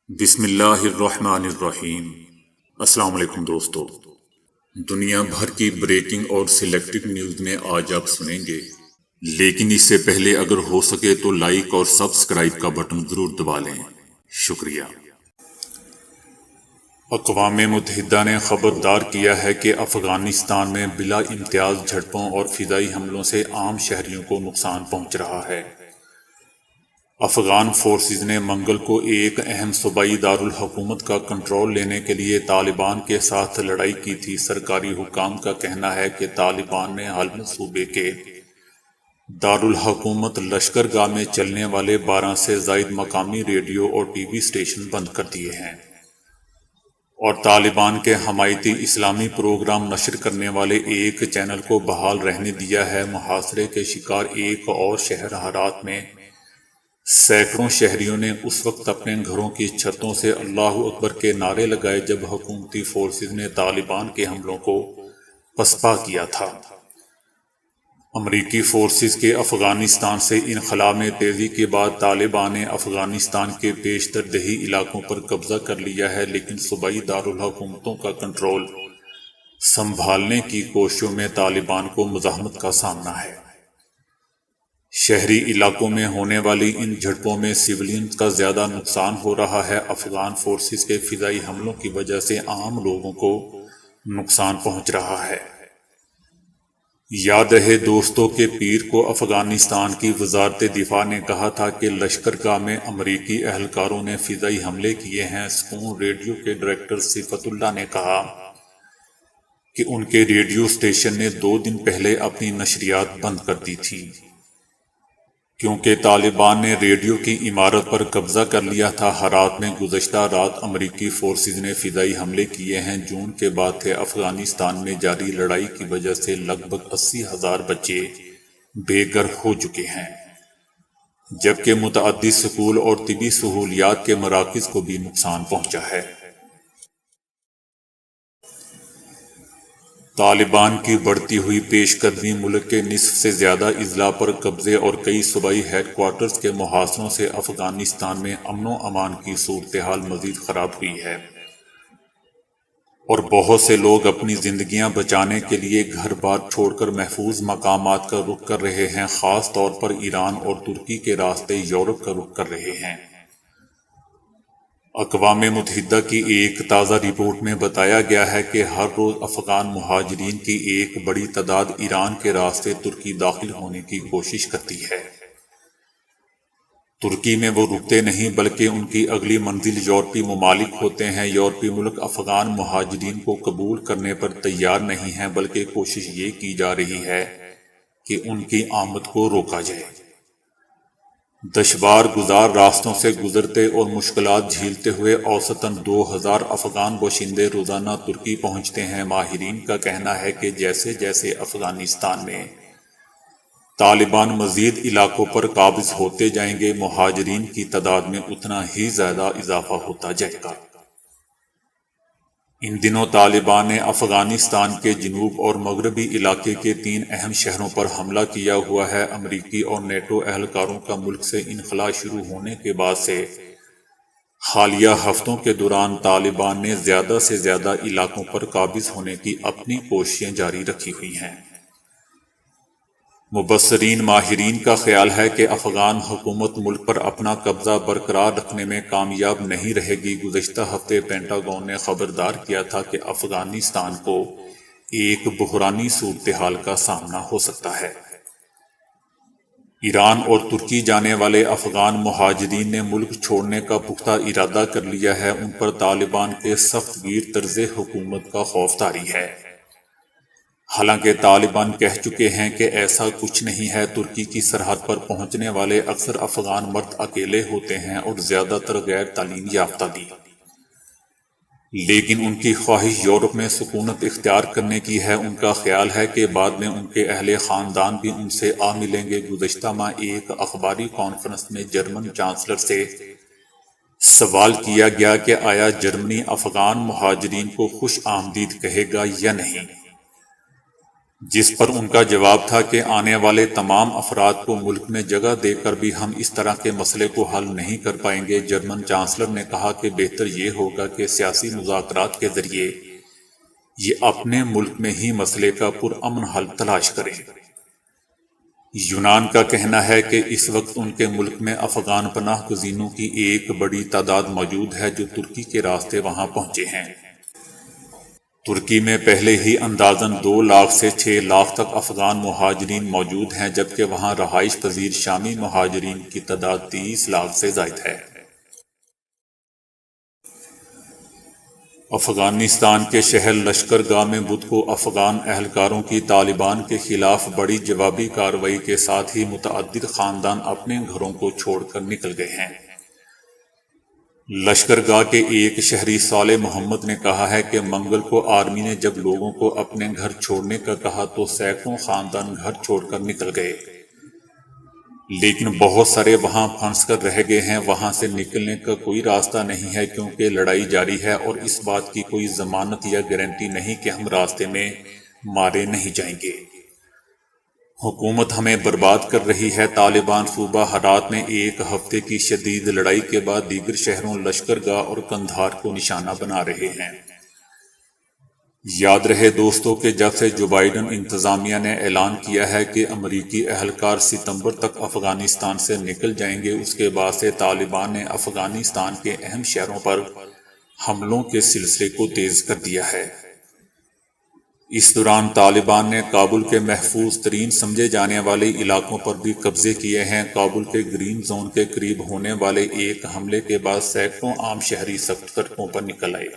بسم اللہ الرحمن الرحیم۔ السلام علیکم دوستو، دنیا بھر کی بریکنگ اور سلیکٹڈ نیوز میں آج آپ سنیں گے، لیکن اس سے پہلے اگر ہو سکے تو لائک اور سبسکرائب کا بٹن ضرور دبا لیں۔ شکریہ۔ اقوام متحدہ نے خبردار کیا ہے کہ افغانستان میں بلا امتیاز جھڑپوں اور فضائی حملوں سے عام شہریوں کو نقصان پہنچ رہا ہے۔ افغان فورسز نے منگل کو ایک اہم صوبائی دارالحکومت کا کنٹرول لینے کے لیے طالبان کے ساتھ لڑائی کی تھی۔ سرکاری حکام کا کہنا ہے کہ طالبان نے حلب صوبے کے دارالحکومت لشکرگاہ میں چلنے والے 12 سے زائد مقامی ریڈیو اور ٹی وی اسٹیشن بند کر دیے ہیں اور طالبان کے حمایتی اسلامی پروگرام نشر کرنے والے ایک چینل کو بحال رہنے دیا ہے۔ محاصرے کے شکار ایک اور شہر ہرات میں سینکڑوں شہریوں نے اس وقت اپنے گھروں کی چھتوں سے اللہ اکبر کے نعرے لگائے جب حکومتی فورسز نے طالبان کے حملوں کو پسپا کیا تھا۔ امریکی فورسز کے افغانستان سے انخلا میں تیزی کے بعد طالبان نے افغانستان کے بیشتر دیہی علاقوں پر قبضہ کر لیا ہے، لیکن صوبائی دارالحکومتوں کا کنٹرول سنبھالنے کی کوششوں میں طالبان کو مزاحمت کا سامنا ہے۔ شہری علاقوں میں ہونے والی ان جھڑپوں میں سویلینز کا زیادہ نقصان ہو رہا ہے۔ افغان فورسز کے فضائی حملوں کی وجہ سے عام لوگوں کو نقصان پہنچ رہا ہے۔ یاد رہے دوستوں کہ پیر کو افغانستان کی وزارت دفاع نے کہا تھا کہ لشکرگاہ میں امریکی اہلکاروں نے فضائی حملے کیے ہیں۔ سکون ریڈیو کے ڈائریکٹر صفت اللہ نے کہا کہ ان کے ریڈیو اسٹیشن نے 2 دن پہلے اپنی نشریات بند کر دی تھی کیونکہ طالبان نے ریڈیو کی عمارت پر قبضہ کر لیا تھا۔ ہرات میں گزشتہ رات امریکی فورسز نے فضائی حملے کیے ہیں۔ جون کے بعد سے افغانستان میں جاری لڑائی کی وجہ سے لگ بھگ 80,000 بچے بے گھر ہو چکے ہیں، جبکہ متعدد اسکول اور طبی سہولیات کے مراکز کو بھی نقصان پہنچا ہے۔ طالبان کی بڑھتی ہوئی پیش قدمی، ملک کے نصف سے زیادہ اضلاع پر قبضے اور کئی صوبائی ہیڈ کوارٹرز کے محاصروں سے افغانستان میں امن و امان کی صورتحال مزید خراب ہوئی ہے اور بہت سے لوگ اپنی زندگیاں بچانے کے لیے گھر بار چھوڑ کر محفوظ مقامات کا رخ کر رہے ہیں۔ خاص طور پر ایران اور ترکی کے راستے یورپ کا رخ کر رہے ہیں۔ اقوام متحدہ کی ایک تازہ رپورٹ میں بتایا گیا ہے کہ ہر روز افغان مہاجرین کی ایک بڑی تعداد ایران کے راستے ترکی داخل ہونے کی کوشش کرتی ہے۔ ترکی میں وہ رکتے نہیں بلکہ ان کی اگلی منزل یورپی ممالک ہوتے ہیں۔ یورپی ملک افغان مہاجرین کو قبول کرنے پر تیار نہیں ہیں، بلکہ کوشش یہ کی جا رہی ہے کہ ان کی آمد کو روکا جائے۔ دشوار گزار راستوں سے گزرتے اور مشکلات جھیلتے ہوئے اوسطاً 2000 افغان باشندے روزانہ ترکی پہنچتے ہیں۔ ماہرین کا کہنا ہے کہ جیسے جیسے افغانستان میں طالبان مزید علاقوں پر قابض ہوتے جائیں گے، مہاجرین کی تعداد میں اتنا ہی زیادہ اضافہ ہوتا جائے گا۔ ان دنوں طالبان نے افغانستان کے جنوب اور مغربی علاقے کے 3 اہم شہروں پر حملہ کیا ہوا ہے۔ امریکی اور نیٹو اہلکاروں کا ملک سے انخلا شروع ہونے کے بعد سے حالیہ ہفتوں کے دوران طالبان نے زیادہ سے زیادہ علاقوں پر قابض ہونے کی اپنی کوششیں جاری رکھی ہوئی ہیں۔ مبصرین ماہرین کا خیال ہے کہ افغان حکومت ملک پر اپنا قبضہ برقرار رکھنے میں کامیاب نہیں رہے گی۔ گزشتہ ہفتے پینٹاگون نے خبردار کیا تھا کہ افغانستان کو ایک بحرانی صورتحال کا سامنا ہو سکتا ہے۔ ایران اور ترکی جانے والے افغان مہاجرین نے ملک چھوڑنے کا پختہ ارادہ کر لیا ہے۔ ان پر طالبان کے سخت گیر طرز حکومت کا خوف طاری ہے۔ حالانکہ طالبان کہہ چکے ہیں کہ ایسا کچھ نہیں ہے۔ ترکی کی سرحد پر پہنچنے والے اکثر افغان مرد اکیلے ہوتے ہیں اور زیادہ تر غیر تعلیم یافتہ بھی، لیکن ان کی خواہش یورپ میں سکونت اختیار کرنے کی ہے۔ ان کا خیال ہے کہ بعد میں ان کے اہل خاندان بھی ان سے آ ملیں گے۔ گزشتہ ماہ ایک اخباری کانفرنس میں جرمن چانسلر سے سوال کیا گیا کہ آیا جرمنی افغان مہاجرین کو خوش آمدید کہے گا یا نہیں۔ جس پر ان کا جواب تھا کہ آنے والے تمام افراد کو ملک میں جگہ دے کر بھی ہم اس طرح کے مسئلے کو حل نہیں کر پائیں گے۔ جرمن چانسلر نے کہا کہ بہتر یہ ہوگا کہ سیاسی مذاکرات کے ذریعے یہ اپنے ملک میں ہی مسئلے کا پرامن حل تلاش کریں۔ یونان کا کہنا ہے کہ اس وقت ان کے ملک میں افغان پناہ گزینوں کی ایک بڑی تعداد موجود ہے جو ترکی کے راستے وہاں پہنچے ہیں۔ ترکی میں پہلے ہی اندازاً 2 لاکھ سے 6 لاکھ تک افغان مہاجرین موجود ہیں، جبکہ وہاں رہائش پذیر شامی مہاجرین کی تعداد 30 لاکھ سے زائد ہے۔ افغانستان کے شہر لشکرگاہ میں بدھ کو افغان اہلکاروں کی طالبان کے خلاف بڑی جوابی کارروائی کے ساتھ ہی متعدد خاندان اپنے گھروں کو چھوڑ کر نکل گئے ہیں۔ لشکرگاہ کے ایک شہری صالح محمد نے کہا ہے کہ منگل کو آرمی نے جب لوگوں کو اپنے گھر چھوڑنے کا کہا تو سینکڑوں خاندان گھر چھوڑ کر نکل گئے، لیکن بہت سارے وہاں پھنس کر رہ گئے ہیں۔ وہاں سے نکلنے کا کوئی راستہ نہیں ہے کیونکہ لڑائی جاری ہے اور اس بات کی کوئی ضمانت یا گارنٹی نہیں کہ ہم راستے میں مارے نہیں جائیں گے۔ حکومت ہمیں برباد کر رہی ہے۔ طالبان صوبہ ہرات میں ایک ہفتے کی شدید لڑائی کے بعد دیگر شہروں لشکرگاہ اور قندھار کو نشانہ بنا رہے ہیں۔ یاد رہے دوستو کہ جب سے جو بائیڈن انتظامیہ نے اعلان کیا ہے کہ امریکی اہلکار ستمبر تک افغانستان سے نکل جائیں گے، اس کے بعد سے طالبان نے افغانستان کے اہم شہروں پر حملوں کے سلسلے کو تیز کر دیا ہے۔ اس دوران طالبان نے کابل کے محفوظ ترین سمجھے جانے والے علاقوں پر بھی قبضے کیے ہیں۔ کابل کے گرین زون کے قریب ہونے والے ایک حملے کے بعد سینکڑوں عام شہری سخت سڑکوں پر نکل آئے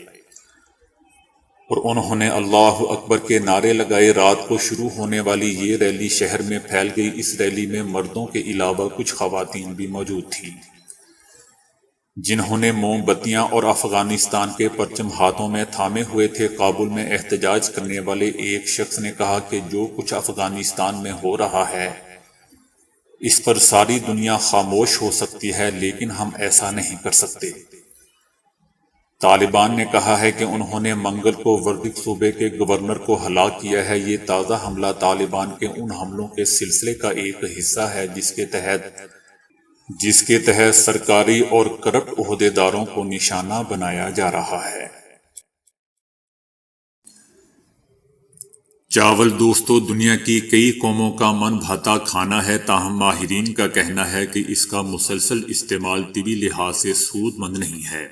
اور انہوں نے اللہ اکبر کے نعرے لگائے۔ رات کو شروع ہونے والی یہ ریلی شہر میں پھیل گئی۔ اس ریلی میں مردوں کے علاوہ کچھ خواتین بھی موجود تھیں، جنہوں نے موم بتیاں اور افغانستان کے پرچم ہاتھوں میں تھامے ہوئے تھے۔ کابل میں احتجاج کرنے والے ایک شخص نے کہا کہ جو کچھ افغانستان میں ہو رہا ہے اس پر ساری دنیا خاموش ہو سکتی ہے، لیکن ہم ایسا نہیں کر سکتے۔ طالبان نے کہا ہے کہ انہوں نے منگل کو وردک صوبے کے گورنر کو ہلاک کیا ہے۔ یہ تازہ حملہ طالبان کے ان حملوں کے سلسلے کا ایک حصہ ہے جس کے تحت سرکاری اور کرپٹ عہدیداروں کو نشانہ بنایا جا رہا ہے۔ چاول دوستو دنیا کی کئی قوموں کا من بھاتا کھانا ہے، تاہم ماہرین کا کہنا ہے کہ اس کا مسلسل استعمال طبی لحاظ سے سود مند نہیں ہے،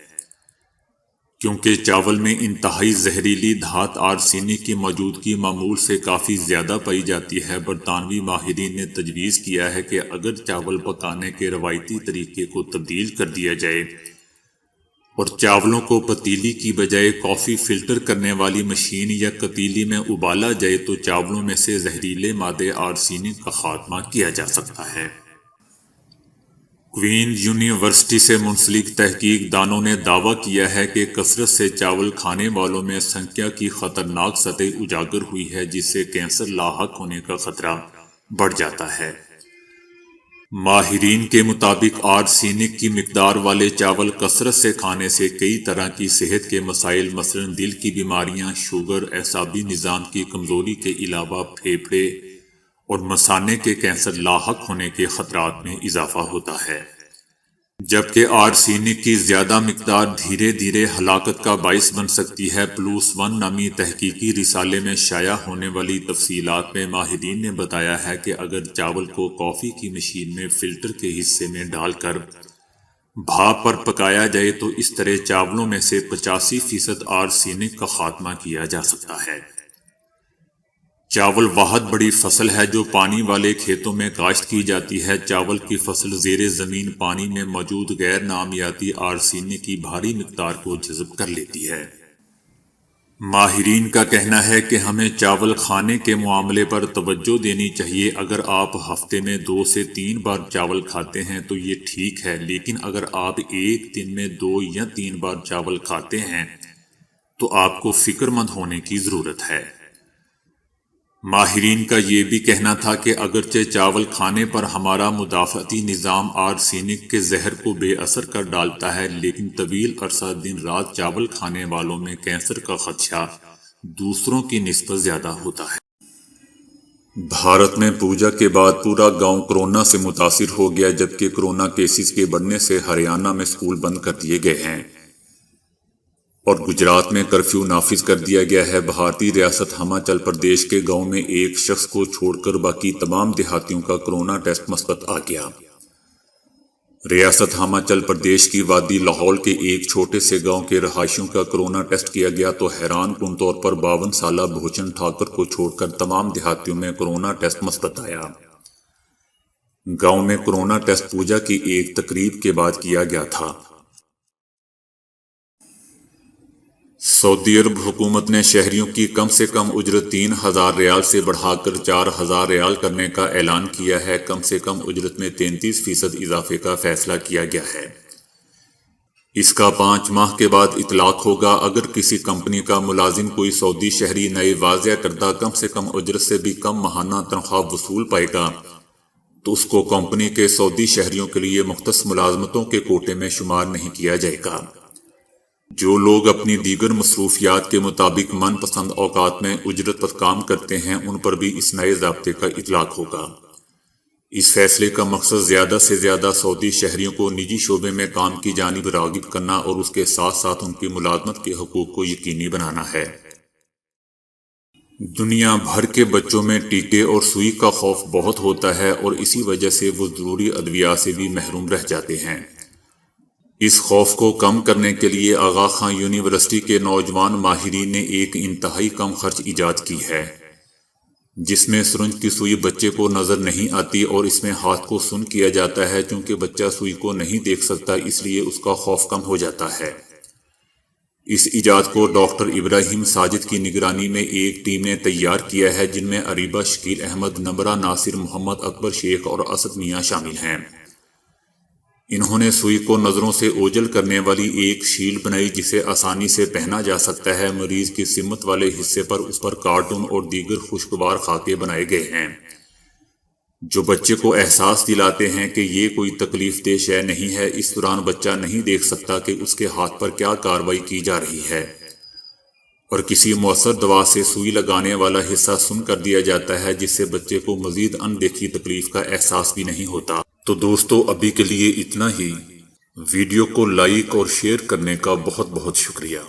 کیونکہ چاول میں انتہائی زہریلی دھات آرسینک کی موجودگی معمول سے کافی زیادہ پائی جاتی ہے۔ برطانوی ماہرین نے تجویز کیا ہے کہ اگر چاول پکانے کے روایتی طریقے کو تبدیل کر دیا جائے اور چاولوں کو پتیلی کی بجائے کافی فلٹر کرنے والی مشین یا پتیلی میں ابالا جائے تو چاولوں میں سے زہریلے مادے آرسینک کا خاتمہ کیا جا سکتا ہے۔ کوئین یونیورسٹی سے منسلک تحقیق دانوں نے دعویٰ کیا ہے کہ کثرت سے چاول کھانے والوں میں سنکھیا کی خطرناک سطح اجاگر ہوئی ہے، جس سے کینسر لاحق ہونے کا خطرہ بڑھ جاتا ہے۔ ماہرین کے مطابق آرسینک کی مقدار والے چاول کثرت سے کھانے سے کئی طرح کی صحت کے مسائل مثلاً دل کی بیماریاں، شوگر، اعصابی نظام کی کمزوری کے علاوہ پھیپھڑے اور مثانے کے کینسر لاحق ہونے کے خطرات میں اضافہ ہوتا ہے، جبکہ آرسینک کی زیادہ مقدار دھیرے دھیرے ہلاکت کا باعث بن سکتی ہے۔ +1 نامی تحقیقی رسالے میں شائع ہونے والی تفصیلات میں ماہرین نے بتایا ہے کہ اگر چاول کو کافی کی مشین میں فلٹر کے حصے میں ڈال کر بھاپ پر پکایا جائے تو اس طرح چاولوں میں سے 85% آرسینک کا خاتمہ کیا جا سکتا ہے۔ چاول واحد بڑی فصل ہے جو پانی والے کھیتوں میں کاشت کی جاتی ہے۔ چاول کی فصل زیر زمین پانی میں موجود غیر نامیاتی آرسینک کی بھاری مقدار کو جذب کر لیتی ہے۔ ماہرین کا کہنا ہے کہ ہمیں چاول کھانے کے معاملے پر توجہ دینی چاہیے۔ اگر آپ ہفتے میں 2 سے 3 بار چاول کھاتے ہیں تو یہ ٹھیک ہے، لیکن اگر آپ ایک دن میں 2 یا 3 بار چاول کھاتے ہیں تو آپ کو فکر مند ہونے کی ضرورت ہے۔ ماہرین کا یہ بھی کہنا تھا کہ اگرچہ چاول کھانے پر ہمارا مدافعتی نظام آرسینک کے زہر کو بے اثر کر ڈالتا ہے، لیکن طویل عرصہ دن رات چاول کھانے والوں میں کینسر کا خدشہ دوسروں کی نسبت زیادہ ہوتا ہے۔ بھارت میں پوجا کے بعد پورا گاؤں کورونا سے متاثر ہو گیا، جبکہ کورونا کیسز کے بڑھنے سے ہریانہ میں اسکول بند کر دیے گئے ہیں اور گجرات میں کرفیو نافذ کر دیا گیا ہے۔ بھارتی ریاست ہماچل پردیش کے گاؤں میں ایک شخص کو چھوڑ کر باقی تمام دیہاتیوں کا کورونا ٹیسٹ مثبت آ گیا۔ ریاست ہماچل پردیش کی وادی لاہول کے ایک چھوٹے سے گاؤں کے رہائشیوں کا کورونا ٹیسٹ کیا گیا تو حیران کن طور پر 52 سالہ بھوچن ٹھاکر کو چھوڑ کر تمام دیہاتیوں میں کورونا ٹیسٹ مثبت آیا۔ گاؤں میں کورونا ٹیسٹ پوجا کی ایک تقریب کے بعد کیا گیا تھا۔ سعودی عرب حکومت نے شہریوں کی کم سے کم اجرت 3000 ریال سے بڑھا کر 4000 ریال کرنے کا اعلان کیا ہے۔ کم سے کم اجرت میں 33% اضافے کا فیصلہ کیا گیا ہے۔ اس کا 5 ماہ کے بعد اطلاق ہوگا۔ اگر کسی کمپنی کا ملازم کوئی سعودی شہری نئے واضح کردہ کم سے کم اجرت سے بھی کم ماہانہ تنخواہ وصول پائے گا تو اس کو کمپنی کے سعودی شہریوں کے لیے مختص ملازمتوں کے کوٹے میں شمار نہیں کیا جائے گا۔ جو لوگ اپنی دیگر مصروفیات کے مطابق من پسند اوقات میں اجرت پر کام کرتے ہیں ان پر بھی اس نئے ضابطے کا اطلاق ہوگا۔ اس فیصلے کا مقصد زیادہ سے زیادہ سعودی شہریوں کو نجی شعبے میں کام کی جانب راغب کرنا اور اس کے ساتھ ساتھ ان کی ملازمت کے حقوق کو یقینی بنانا ہے۔ دنیا بھر کے بچوں میں ٹیکے اور سوئی کا خوف بہت ہوتا ہے اور اسی وجہ سے وہ ضروری ادویات سے بھی محروم رہ جاتے ہیں۔ اس خوف کو کم کرنے کے لیے آغا خان یونیورسٹی کے نوجوان ماہرین نے ایک انتہائی کم خرچ ایجاد کی ہے، جس میں سرنج کی سوئی بچے کو نظر نہیں آتی اور اس میں ہاتھ کو سن کیا جاتا ہے۔ چونکہ بچہ سوئی کو نہیں دیکھ سکتا اس لیے اس کا خوف کم ہو جاتا ہے۔ اس ایجاد کو ڈاکٹر ابراہیم ساجد کی نگرانی میں ایک ٹیم نے تیار کیا ہے، جن میں اریبہ شکیل احمد، نمرہ ناصر، محمد اکبر شیخ اور اسد میاں شامل ہیں۔ انہوں نے سوئی کو نظروں سے اوجھل کرنے والی ایک شیلڈ بنائی جسے آسانی سے پہنا جا سکتا ہے۔ مریض کی سمت والے حصے پر اس پر کارٹون اور دیگر خوشگوار خاکے بنائے گئے ہیں جو بچے کو احساس دلاتے ہیں کہ یہ کوئی تکلیف دہ شے نہیں ہے۔ اس دوران بچہ نہیں دیکھ سکتا کہ اس کے ہاتھ پر کیا کارروائی کی جا رہی ہے اور کسی مؤثر دوا سے سوئی لگانے والا حصہ سن کر دیا جاتا ہے، جس سے بچے کو مزید اندیکھی تکلیف کا احساس بھی نہیں ہوتا۔ تو دوستو ابھی کے لیے اتنا ہی۔ ویڈیو کو لائک اور شیئر کرنے کا بہت بہت شکریہ۔